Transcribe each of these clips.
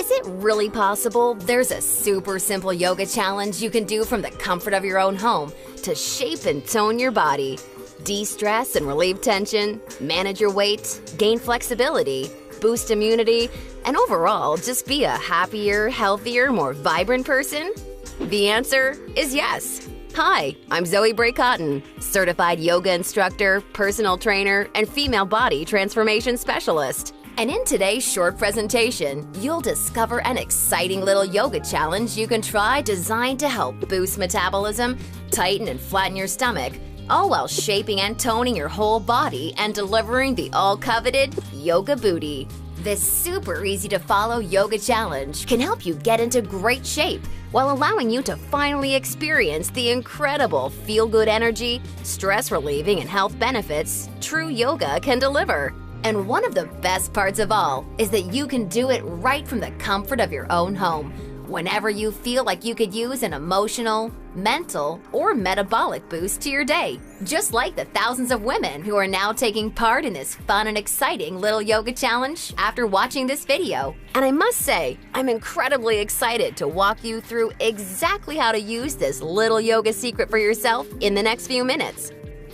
Is it really possible there's a super simple yoga challenge you can do from the comfort of your own home to shape and tone your body, de-stress and relieve tension, manage your weight, gain flexibility, boost immunity, and overall just be a happier, healthier, more vibrant person? The answer is yes. Hi, I'm Zoe Bray-Cotton, certified yoga instructor, personal trainer, and female body transformation specialist. And in today's short presentation, you'll discover an exciting little yoga challenge you can try designed to help boost metabolism, tighten and flatten your stomach, all while shaping and toning your whole body and delivering the all-coveted yoga booty. This super easy-to-follow yoga challenge can help you get into great shape while allowing you to finally experience the incredible feel-good energy, stress-relieving, and health benefits true yoga can deliver. And one of the best parts of all is that you can do it right from the comfort of your own home, whenever you feel like you could use an emotional, mental, or metabolic boost to your day. Just like the thousands of women who are now taking part in this fun and exciting little yoga challenge after watching this video. And I must say, I'm incredibly excited to walk you through exactly how to use this little yoga secret for yourself in the next few minutes.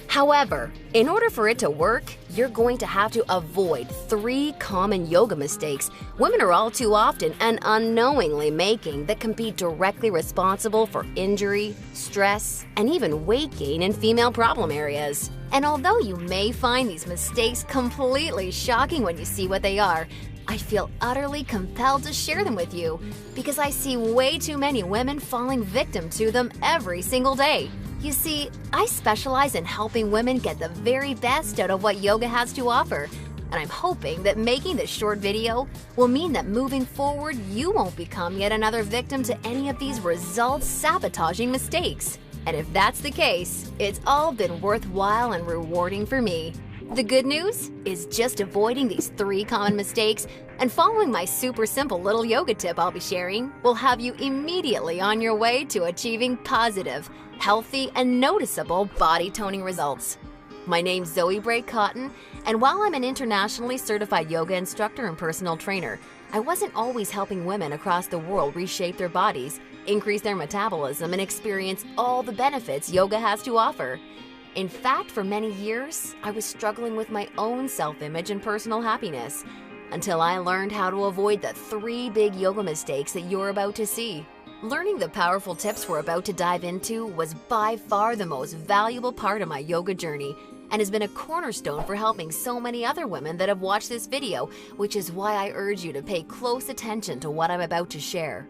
However, in order for it to work, you're going to have to avoid 3 common yoga mistakes women are all too often and unknowingly making that can be directly responsible for injury, stress, and even weight gain in female problem areas. And although you may find these mistakes completely shocking when you see what they are, I feel utterly compelled to share them with you because I see way too many women falling victim to them every single day. You see, I specialize in helping women get the very best out of what yoga has to offer, and I'm hoping that making this short video will mean that moving forward, you won't become yet another victim to any of these results-sabotaging mistakes. And if that's the case, it's all been worthwhile and rewarding for me. The good news is just avoiding these 3 common mistakes and following my super simple little yoga tip I'll be sharing will have you immediately on your way to achieving positive, healthy, and noticeable body toning results. My name's Zoe Bray-Cotton, and while I'm an internationally certified yoga instructor and personal trainer, I wasn't always helping women across the world reshape their bodies, increase their metabolism, and experience all the benefits yoga has to offer. In fact, for many years, I was struggling with my own self-image and personal happiness until I learned how to avoid the 3 big yoga mistakes that you're about to see. Learning the powerful tips we're about to dive into was by far the most valuable part of my yoga journey and has been a cornerstone for helping so many other women that have watched this video, which is why I urge you to pay close attention to what I'm about to share.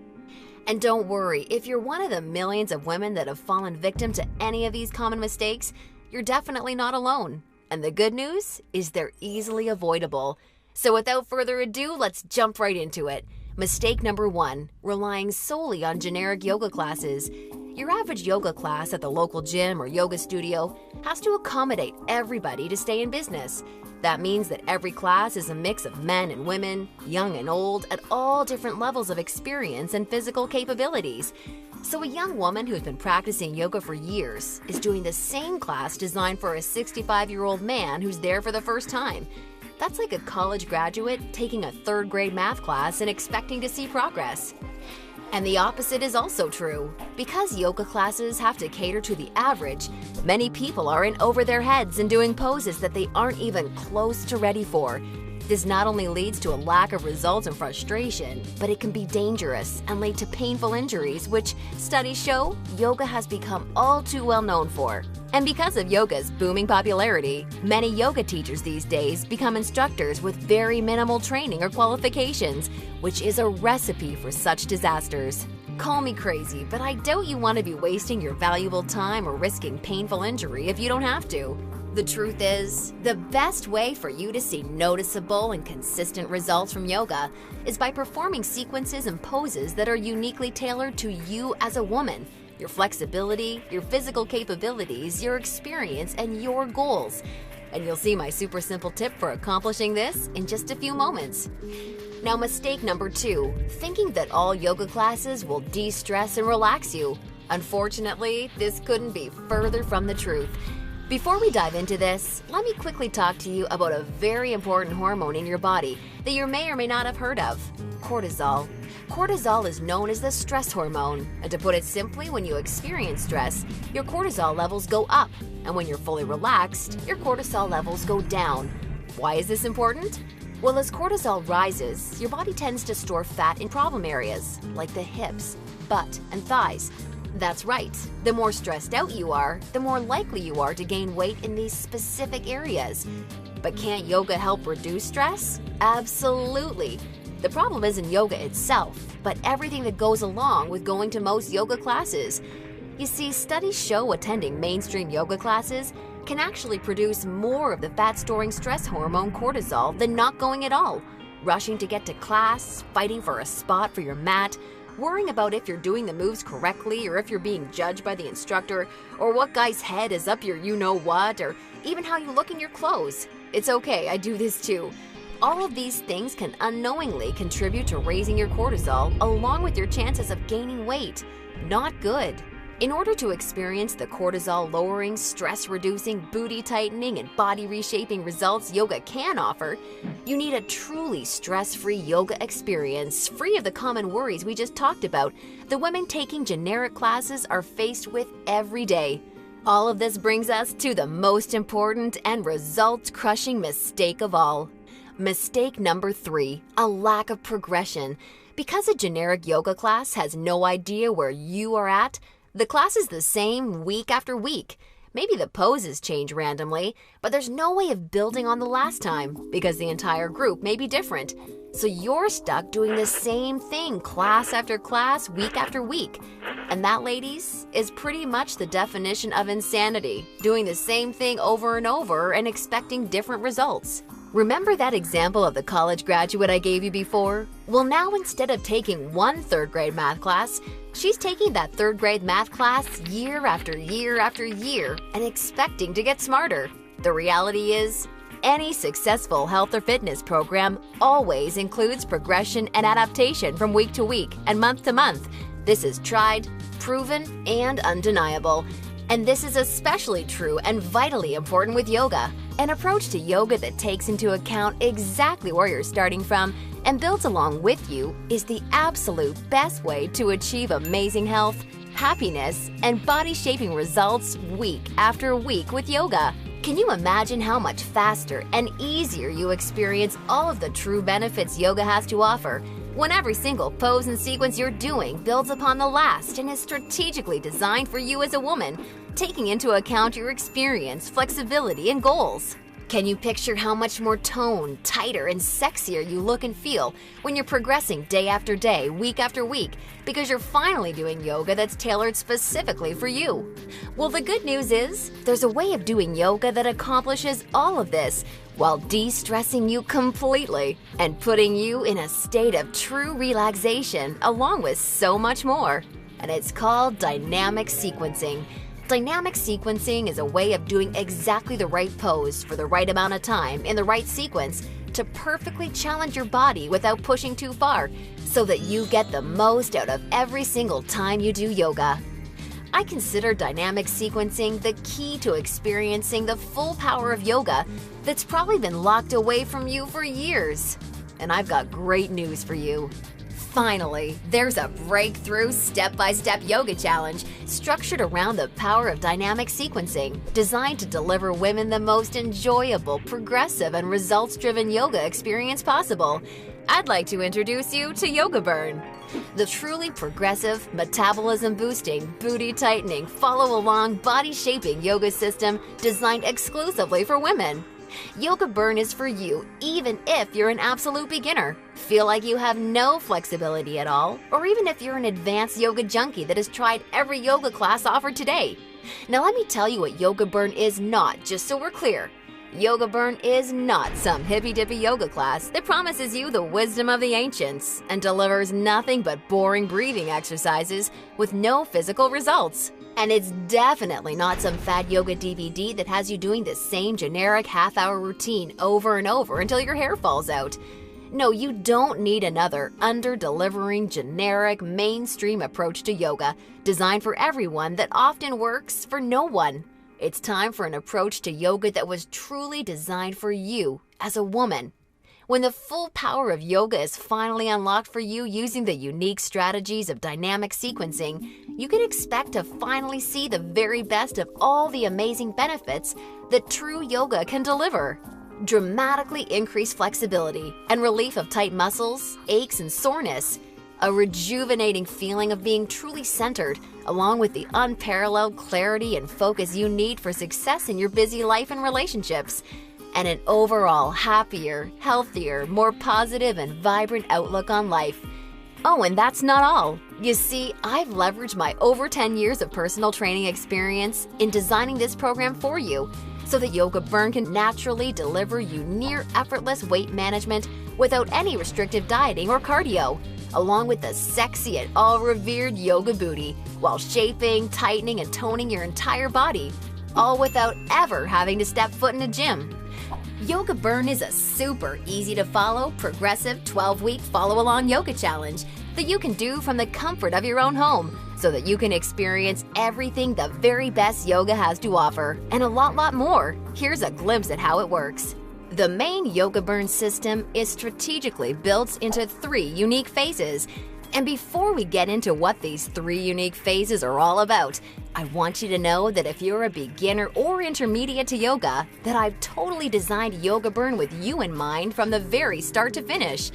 And don't worry, if you're one of the millions of women that have fallen victim to any of these common mistakes, you're definitely not alone. And the good news is they're easily avoidable. So without further ado, let's jump right into it. Mistake number 1, relying solely on generic yoga classes. Your average yoga class at the local gym or yoga studio has to accommodate everybody to stay in business. That means that every class is a mix of men and women, young and old, at all different levels of experience and physical capabilities. So a young woman who's been practicing yoga for years is doing the same class designed for a 65-year-old man who's there for the first time. That's like a college graduate taking a 3rd grade math class and expecting to see progress. And the opposite is also true. Because yoga classes have to cater to the average, many people are in over their heads and doing poses that they aren't even close to ready for. This not only leads to a lack of results and frustration, but it can be dangerous and lead to painful injuries, which studies show yoga has become all too well known for. And because of yoga's booming popularity, many yoga teachers these days become instructors with very minimal training or qualifications, which is a recipe for such disasters. Call me crazy, but I doubt you want to be wasting your valuable time or risking painful injury if you don't have to. The truth is, the best way for you to see noticeable and consistent results from yoga is by performing sequences and poses that are uniquely tailored to you as a woman, your flexibility, your physical capabilities, your experience, and your goals. And you'll see my super simple tip for accomplishing this in just a few moments. Now, mistake number 2, thinking that all yoga classes will de-stress and relax you. Unfortunately, this couldn't be further from the truth. Before we dive into this, let me quickly talk to you about a very important hormone in your body that you may or may not have heard of, cortisol. Cortisol is known as the stress hormone, and to put it simply, when you experience stress, your cortisol levels go up, and when you're fully relaxed, your cortisol levels go down. Why is this important? Well, as cortisol rises, your body tends to store fat in problem areas, like the hips, butt, and thighs. That's right, the more stressed out you are, the more likely you are to gain weight in these specific areas. But can't yoga help reduce stress? Absolutely. The problem isn't yoga itself, but everything that goes along with going to most yoga classes. You see, studies show attending mainstream yoga classes can actually produce more of the fat-storing stress hormone cortisol than not going at all. Rushing to get to class, fighting for a spot for your mat, worrying about if you're doing the moves correctly or if you're being judged by the instructor, or what guy's head is up your you-know-what, or even how you look in your clothes. It's okay, I do this too. All of these things can unknowingly contribute to raising your cortisol along with your chances of gaining weight. Not good. In order to experience the cortisol-lowering, stress-reducing, booty-tightening, and body-reshaping results yoga can offer, you need a truly stress-free yoga experience, free of the common worries we just talked about the women taking generic classes are faced with every day. All of this brings us to the most important and result-crushing mistake of all. Mistake number 3, a lack of progression. Because a generic yoga class has no idea where you are at, the class is the same week after week. Maybe the poses change randomly, but there's no way of building on the last time because the entire group may be different. So you're stuck doing the same thing class after class, week after week. And that, ladies, is pretty much the definition of insanity, doing the same thing over and over and expecting different results. Remember that example of the college graduate I gave you before? Well, now instead of taking one third-grade math class, she's taking that third-grade math class year after year after year and expecting to get smarter. The reality is, any successful health or fitness program always includes progression and adaptation from week to week and month to month. This is tried, proven, and undeniable. And this is especially true and vitally important with yoga, an approach to yoga that takes into account exactly where you're starting from and builds along with you is the absolute best way to achieve amazing health, happiness, and body-shaping results week after week with yoga. Can you imagine how much faster and easier you experience all of the true benefits yoga has to offer when every single pose and sequence you're doing builds upon the last and is strategically designed for you as a woman, taking into account your experience, flexibility, and goals? Can you picture how much more toned, tighter, and sexier you look and feel when you're progressing day after day, week after week, because you're finally doing yoga that's tailored specifically for you? Well, the good news is, there's a way of doing yoga that accomplishes all of this while de-stressing you completely and putting you in a state of true relaxation along with so much more. And it's called dynamic sequencing. Dynamic sequencing is a way of doing exactly the right pose for the right amount of time in the right sequence to perfectly challenge your body without pushing too far so that you get the most out of every single time you do yoga. I consider dynamic sequencing the key to experiencing the full power of yoga that's probably been locked away from you for years. And I've got great news for you. Finally, there's a breakthrough step-by-step yoga challenge structured around the power of dynamic sequencing, designed to deliver women the most enjoyable, progressive, and results-driven yoga experience possible. I'd like to introduce you to Yoga Burn, the truly progressive, metabolism-boosting, booty-tightening, follow-along, body-shaping yoga system designed exclusively for women. Yoga Burn is for you even if you're an absolute beginner, feel like you have no flexibility at all, or even if you're an advanced yoga junkie that has tried every yoga class offered today. Now let me tell you what Yoga Burn is not, just so we're clear. Yoga Burn is not some hippy-dippy yoga class that promises you the wisdom of the ancients and delivers nothing but boring breathing exercises with no physical results. And it's definitely not some fad yoga DVD that has you doing the same generic half-hour routine over and over until your hair falls out. No, you don't need another under-delivering, generic, mainstream approach to yoga designed for everyone that often works for no one. It's time for an approach to yoga that was truly designed for you as a woman. When the full power of yoga is finally unlocked for you using the unique strategies of dynamic sequencing, you can expect to finally see the very best of all the amazing benefits that true yoga can deliver. Dramatically increased flexibility and relief of tight muscles, aches, and soreness. A rejuvenating feeling of being truly centered, along with the unparalleled clarity and focus you need for success in your busy life and relationships. And an overall happier, healthier, more positive, and vibrant outlook on life. Oh, and that's not all. You see, I've leveraged my over 10 years of personal training experience in designing this program for you, so that Yoga Burn can naturally deliver you near effortless weight management without any restrictive dieting or cardio, along with the sexy and all-revered yoga booty, while shaping, tightening, and toning your entire body, all without ever having to step foot in a gym. Yoga Burn is a super easy-to-follow, progressive 12-week follow-along yoga challenge that you can do from the comfort of your own home, so that you can experience everything the very best yoga has to offer, and a lot more. Here's a glimpse at how it works. The main Yoga Burn system is strategically built into 3 unique phases. And before we get into what these 3 unique phases are all about, I want you to know that if you're a beginner or intermediate to yoga, that I've totally designed Yoga Burn with you in mind from the very start to finish.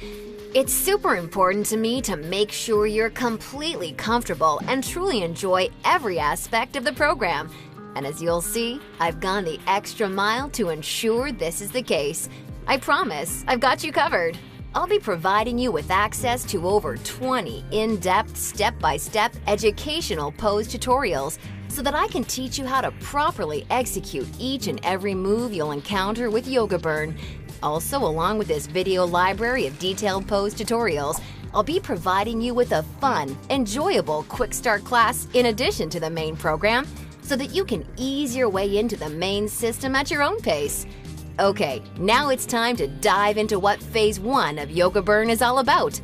It's super important to me to make sure you're completely comfortable and truly enjoy every aspect of the program. And as you'll see, I've gone the extra mile to ensure this is the case. I promise, I've got you covered. I'll be providing you with access to over 20 in-depth, step-by-step educational pose tutorials so that I can teach you how to properly execute each and every move you'll encounter with Yoga Burn. Also, along with this video library of detailed pose tutorials, I'll be providing you with a fun, enjoyable quick start class in addition to the main program so that you can ease your way into the main system at your own pace. Okay, now it's time to dive into what Phase 1 of Yoga Burn is all about.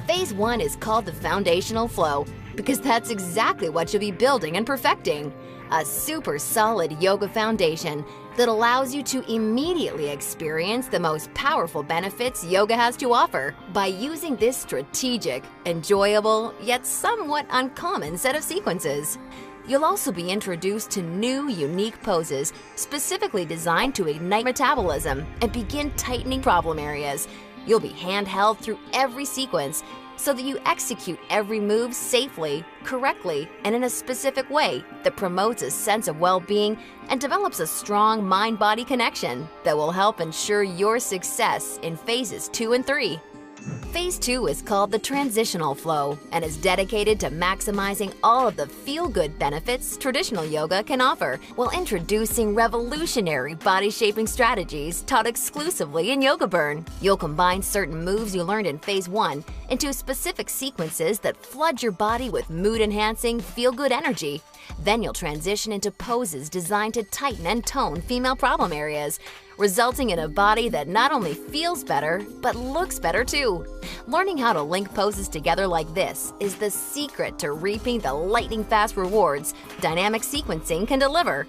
Phase 1 is called the foundational flow because that's exactly what you'll be building and perfecting. A super solid yoga foundation that allows you to immediately experience the most powerful benefits yoga has to offer by using this strategic, enjoyable, yet somewhat uncommon set of sequences. You'll also be introduced to new, unique poses specifically designed to ignite metabolism and begin tightening problem areas. You'll be handheld through every sequence so that you execute every move safely, correctly, and in a specific way that promotes a sense of well-being and develops a strong mind-body connection that will help ensure your success in phases 2 and 3. Phase 2 is called the transitional flow and is dedicated to maximizing all of the feel-good benefits traditional yoga can offer while introducing revolutionary body-shaping strategies taught exclusively in Yoga Burn. You'll combine certain moves you learned in Phase 1 into specific sequences that flood your body with mood-enhancing, feel-good energy. Then you'll transition into poses designed to tighten and tone female problem areas, resulting in a body that not only feels better, but looks better too. Learning how to link poses together like this is the secret to reaping the lightning-fast rewards dynamic sequencing can deliver.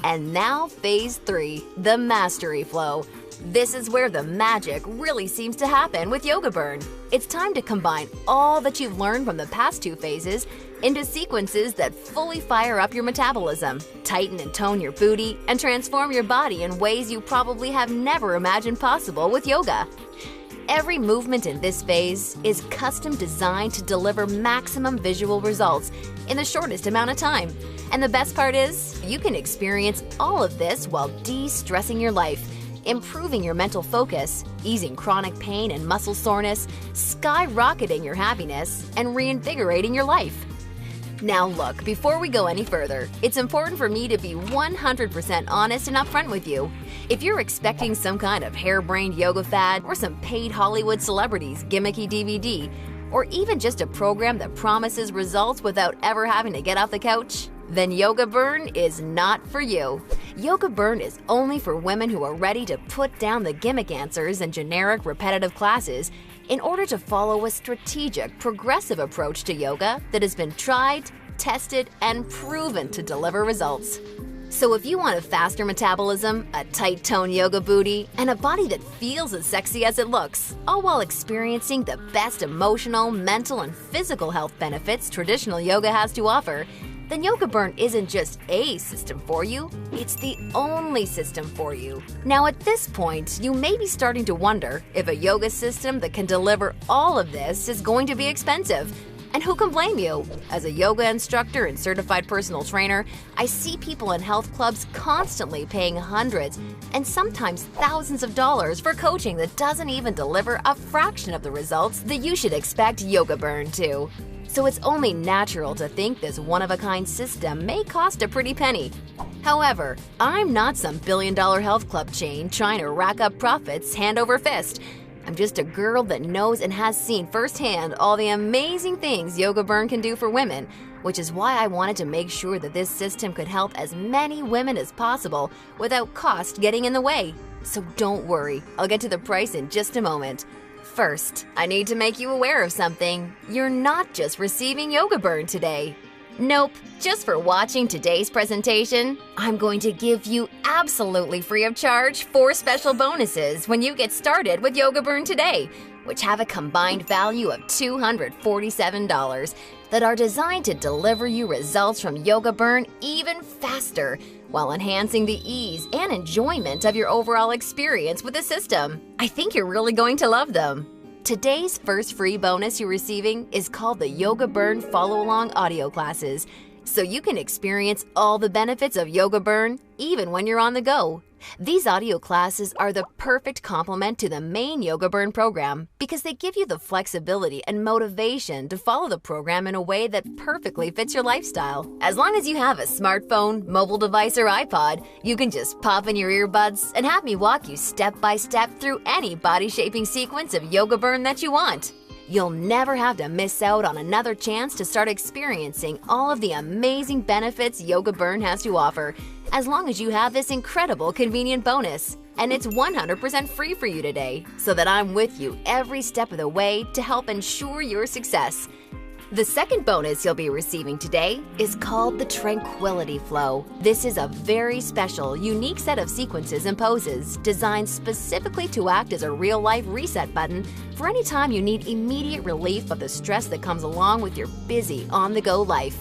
And now Phase 3, the mastery flow. This is where the magic really seems to happen with Yoga Burn. It's time to combine all that you've learned from the past 2 phases into sequences that fully fire up your metabolism, tighten and tone your booty, and transform your body in ways you probably have never imagined possible with yoga. Every movement in this phase is custom designed to deliver maximum visual results in the shortest amount of time. And the best part is, you can experience all of this while de-stressing your life, improving your mental focus, easing chronic pain and muscle soreness, skyrocketing your happiness, and reinvigorating your life. Now look, before we go any further, it's important for me to be 100% honest and upfront with you. If you're expecting some kind of harebrained yoga fad or some paid Hollywood celebrities gimmicky DVD, or even just a program that promises results without ever having to get off the couch, then Yoga Burn is not for you. Yoga Burn is only for women who are ready to put down the gimmick answers and generic repetitive classes in order to follow a strategic, progressive approach to yoga that has been tried, tested, and proven to deliver results. So if you want a faster metabolism, a tight toned yoga booty, and a body that feels as sexy as it looks, all while experiencing the best emotional, mental, and physical health benefits traditional yoga has to offer, then Yoga Burn isn't just a system for you, it's the only system for you. Now at this point, you may be starting to wonder if a yoga system that can deliver all of this is going to be expensive. And who can blame you? As a yoga instructor and certified personal trainer, I see people in health clubs constantly paying hundreds and sometimes thousands of dollars for coaching that doesn't even deliver a fraction of the results that you should expect Yoga Burn to. So it's only natural to think this one-of-a-kind system may cost a pretty penny. However, I'm not some billion-dollar health club chain trying to rack up profits hand over fist. I'm just a girl that knows and has seen firsthand all the amazing things Yoga Burn can do for women, which is why I wanted to make sure that this system could help as many women as possible without cost getting in the way. So don't worry, I'll get to the price in just a moment. First, I need to make you aware of something. You're not just receiving Yoga Burn today. Nope, just for watching today's presentation, I'm going to give you absolutely free of charge 4 special bonuses when you get started with Yoga Burn today, which have a combined value of $247 that are designed to deliver you results from Yoga Burn even faster while enhancing the ease and enjoyment of your overall experience with the system. I think you're really going to love them. Today's first free bonus you're receiving is called the Yoga Burn Follow-Along Audio Classes, so you can experience all the benefits of Yoga Burn even when you're on the go. These audio classes are the perfect complement to the main Yoga Burn program because they give you the flexibility and motivation to follow the program in a way that perfectly fits your lifestyle. As long as you have a smartphone, mobile device, or iPod, you can just pop in your earbuds and have me walk you step by step through any body-shaping sequence of Yoga Burn that you want. You'll never have to miss out on another chance to start experiencing all of the amazing benefits Yoga Burn has to offer, as long as you have this incredible convenient bonus. And it's 100% free for you today, so that I'm with you every step of the way to help ensure your success. The second bonus you'll be receiving today is called the Tranquility Flow. This is a very special, unique set of sequences and poses designed specifically to act as a real-life reset button for any time you need immediate relief of the stress that comes along with your busy, on-the-go life.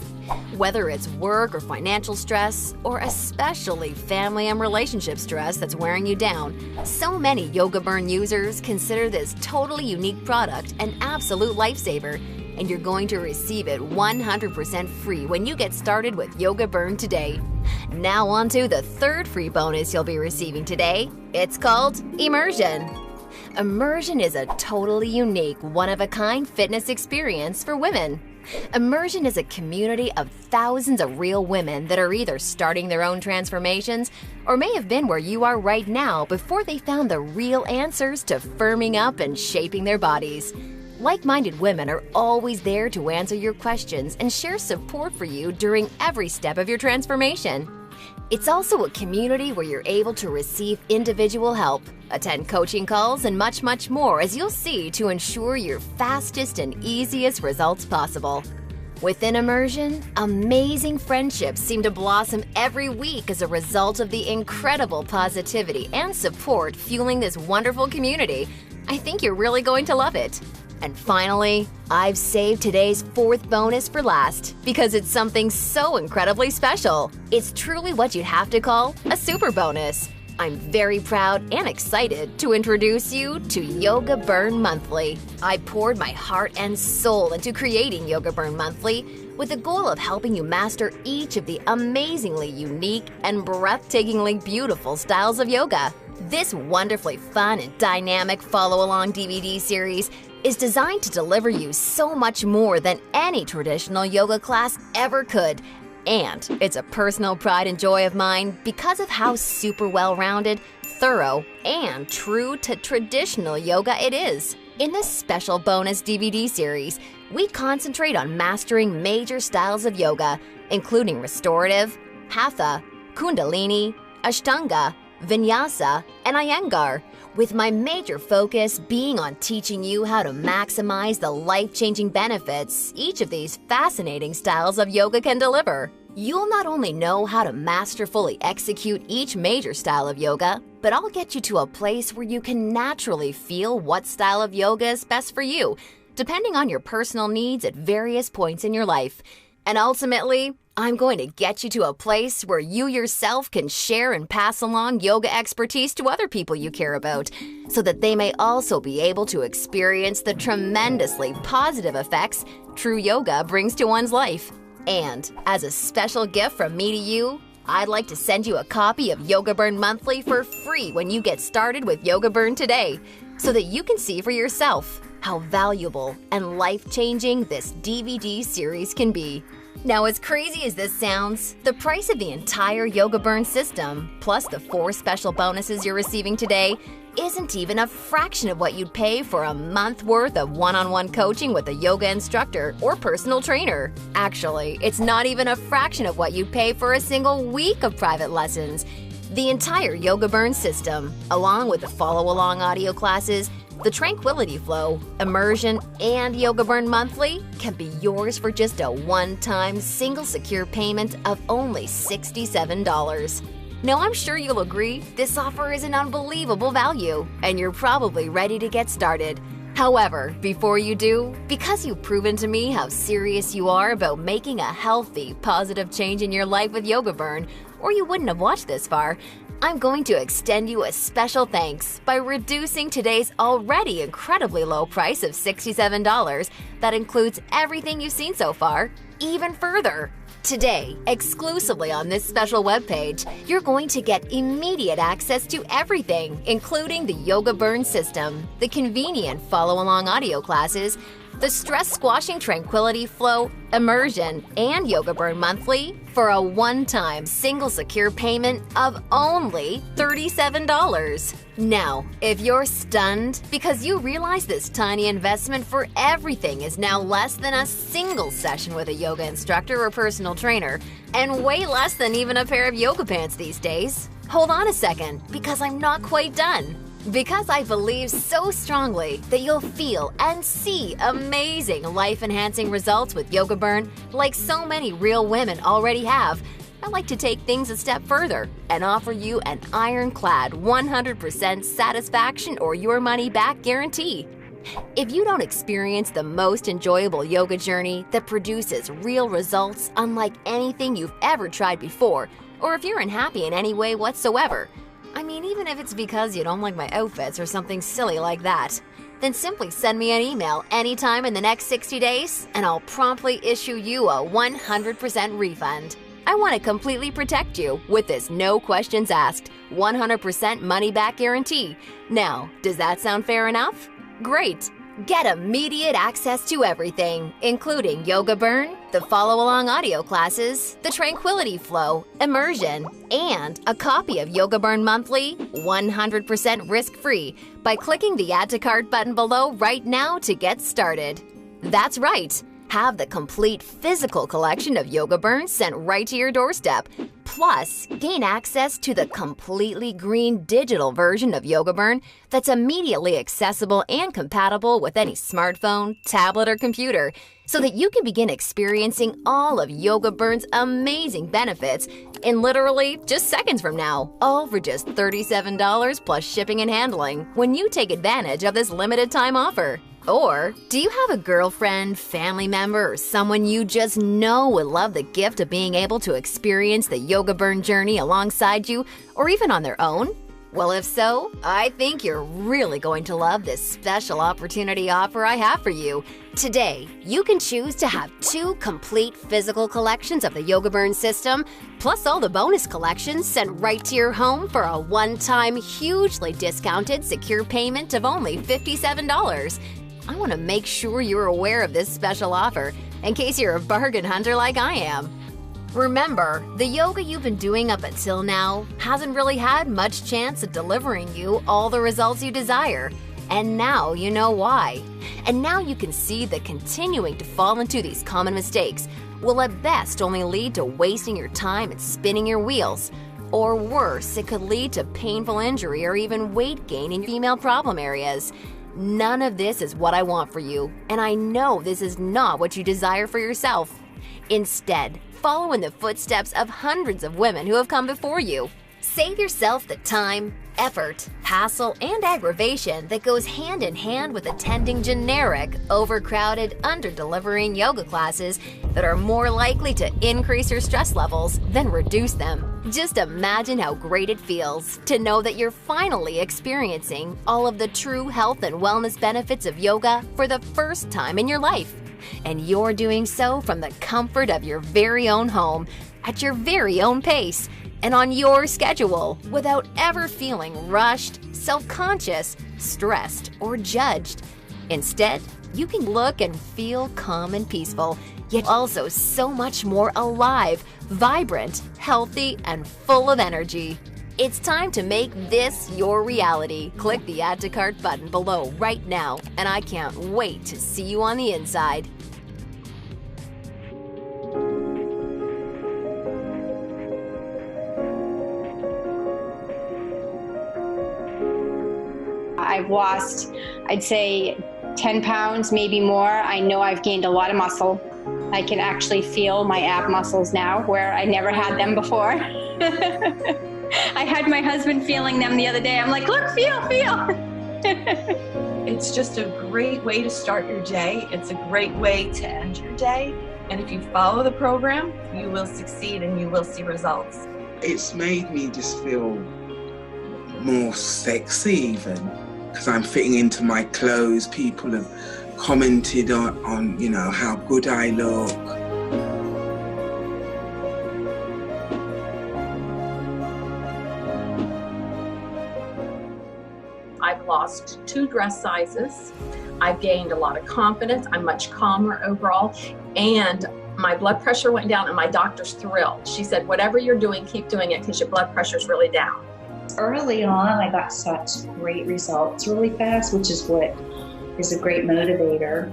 Whether it's work or financial stress, or especially family and relationship stress that's wearing you down, so many Yoga Burn users consider this totally unique product an absolute lifesaver, and you're going to receive it 100% free when you get started with Yoga Burn today. Now on to the third free bonus you'll be receiving today. It's called Immersion. Immersion is a totally unique, one-of-a-kind fitness experience for women. Immersion is a community of thousands of real women that are either starting their own transformations or may have been where you are right now before they found the real answers to firming up and shaping their bodies. Like-minded women are always there to answer your questions and share support for you during every step of your transformation. It's also a community where you're able to receive individual help, attend coaching calls, and much, much more, as you'll see, to ensure your fastest and easiest results possible. Within Immersion, amazing friendships seem to blossom every week as a result of the incredible positivity and support fueling this wonderful community. I think you're really going to love it. And finally, I've saved today's fourth bonus for last because it's something so incredibly special. It's truly what you'd have to call a super bonus. I'm very proud and excited to introduce you to Yoga Burn Monthly. I poured my heart and soul into creating Yoga Burn Monthly with the goal of helping you master each of the amazingly unique and breathtakingly beautiful styles of yoga. This wonderfully fun and dynamic follow-along DVD series is designed to deliver you so much more than any traditional yoga class ever could. And it's a personal pride and joy of mine because of how super well-rounded, thorough, and true to traditional yoga it is. In this special bonus DVD series, we concentrate on mastering major styles of yoga, including restorative, hatha, kundalini, ashtanga, vinyasa, and iyengar, with my major focus being on teaching you how to maximize the life-changing benefits each of these fascinating styles of yoga can deliver. You'll not only know how to masterfully execute each major style of yoga, but I'll get you to a place where you can naturally feel what style of yoga is best for you, depending on your personal needs at various points in your life. And ultimately, I'm going to get you to a place where you yourself can share and pass along yoga expertise to other people you care about, so that they may also be able to experience the tremendously positive effects true yoga brings to one's life. And as a special gift from me to you, I'd like to send you a copy of Yoga Burn Monthly for free when you get started with Yoga Burn today, so that you can see for yourself how valuable and life-changing this DVD series can be. Now, as crazy as this sounds, the price of the entire Yoga Burn system, plus the 4 special bonuses you're receiving today, isn't even a fraction of what you'd pay for a month worth of one-on-one coaching with a yoga instructor or personal trainer. Actually, it's not even a fraction of what you'd pay for a single week of private lessons. The entire Yoga Burn system, along with the follow-along audio classes, the Tranquility Flow, Immersion, and Yoga Burn Monthly can be yours for just a one-time single secure payment of only $67. Now, I'm sure you'll agree this offer is an unbelievable value, and you're probably ready to get started. However, before you do, because you've proven to me how serious you are about making a healthy, positive change in your life with Yoga Burn, or you wouldn't have watched this far, I'm going to extend you a special thanks by reducing today's already incredibly low price of $67 that includes everything you've seen so far, even further. Today, exclusively on this special webpage, you're going to get immediate access to everything, including the Yoga Burn system, the convenient follow-along audio classes, the stress-squashing Tranquility Flow, Immersion, and Yoga Burn Monthly for a one-time single secure payment of only $37. Now, if you're stunned because you realize this tiny investment for everything is now less than a single session with a yoga instructor or personal trainer, and way less than even a pair of yoga pants these days, hold on a second, because I'm not quite done. Because I believe so strongly that you'll feel and see amazing life-enhancing results with Yoga Burn like so many real women already have, I'd like to take things a step further and offer you an ironclad 100% satisfaction or your money back guarantee. If you don't experience the most enjoyable yoga journey that produces real results unlike anything you've ever tried before, or if you're unhappy in any way whatsoever, I mean, even if it's because you don't like my outfits or something silly like that, then simply send me an email anytime in the next 60 days and I'll promptly issue you a 100% refund. I want to completely protect you with this no questions asked, 100% money back guarantee. Now, does that sound fair enough? Great! Get immediate access to everything, including Yoga Burn, the follow-along audio classes, the Tranquility Flow, Immersion, and a copy of Yoga Burn Monthly 100% risk-free by clicking the Add to Cart button below right now to get started. That's right! Have the complete physical collection of Yoga Burn sent right to your doorstep. Plus, gain access to the completely green digital version of Yoga Burn that's immediately accessible and compatible with any smartphone, tablet, or computer, so that you can begin experiencing all of Yoga Burn's amazing benefits in literally just seconds from now, all for just $37 plus shipping and handling when you take advantage of this limited time offer. Or, do you have a girlfriend, family member, or someone you just know would love the gift of being able to experience the Yoga Burn journey alongside you, or even on their own? Well, if so, I think you're really going to love this special opportunity offer I have for you. Today, you can choose to have 2 complete physical collections of the Yoga Burn system, plus all the bonus collections sent right to your home for a one-time, hugely discounted, secure payment of only $57. I want to make sure you're aware of this special offer in case you're a bargain hunter like I am. Remember, the yoga you've been doing up until now hasn't really had much chance of delivering you all the results you desire. And now you know why. And now you can see that continuing to fall into these common mistakes will at best only lead to wasting your time and spinning your wheels. Or worse, it could lead to painful injury or even weight gain in female problem areas. None of this is what I want for you, and I know this is not what you desire for yourself. Instead, follow in the footsteps of hundreds of women who have come before you. Save yourself the time, effort, hassle, and aggravation that goes hand in hand with attending generic, overcrowded, under-delivering yoga classes that are more likely to increase your stress levels than reduce them. Just imagine how great it feels to know that you're finally experiencing all of the true health and wellness benefits of yoga for the first time in your life. And you're doing so from the comfort of your very own home, at your very own pace, and on your schedule, without ever feeling rushed, self-conscious, stressed, or judged. Instead, you can look and feel calm and peaceful, yet also so much more alive, vibrant, healthy, and full of energy. It's time to make this your reality. Click the Add to Cart button below right now, and I can't wait to see you on the inside. I've lost, I'd say, 10 pounds, maybe more. I know I've gained a lot of muscle. I can actually feel my ab muscles now where I never had them before. I had my husband feeling them the other day. I'm like, look, feel. It's just a great way to start your day. It's a great way to end your day. And if you follow the program, you will succeed and you will see results. It's made me just feel more sexy even, because I'm fitting into my clothes. People have commented on you know, how good I look. I've lost 2 dress sizes. I've gained a lot of confidence. I'm much calmer overall. And my blood pressure went down and my doctor's thrilled. She said, whatever you're doing, keep doing it because your blood pressure's really down. Early on, I got such great results really fast, which is what is a great motivator.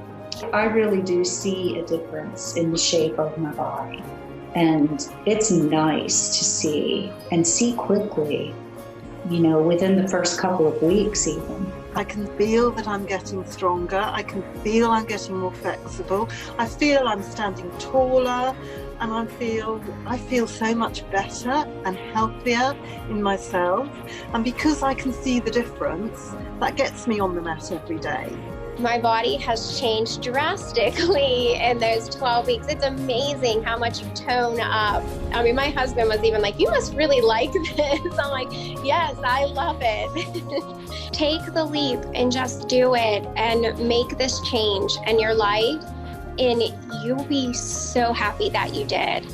I really do see a difference in the shape of my body. And it's nice to see, and see quickly, you know, within the first couple of weeks even. I can feel that I'm getting stronger. I can feel I'm getting more flexible. I feel I'm standing taller, and I feel so much better and healthier in myself. And because I can see the difference, that gets me on the mat every day. My body has changed drastically in those 12 weeks. It's amazing how much you tone up. I mean, my husband was even like, you must really like this. I'm like, yes, I love it. Take the leap and just do it and make this change in your life, and you'll be so happy that you did.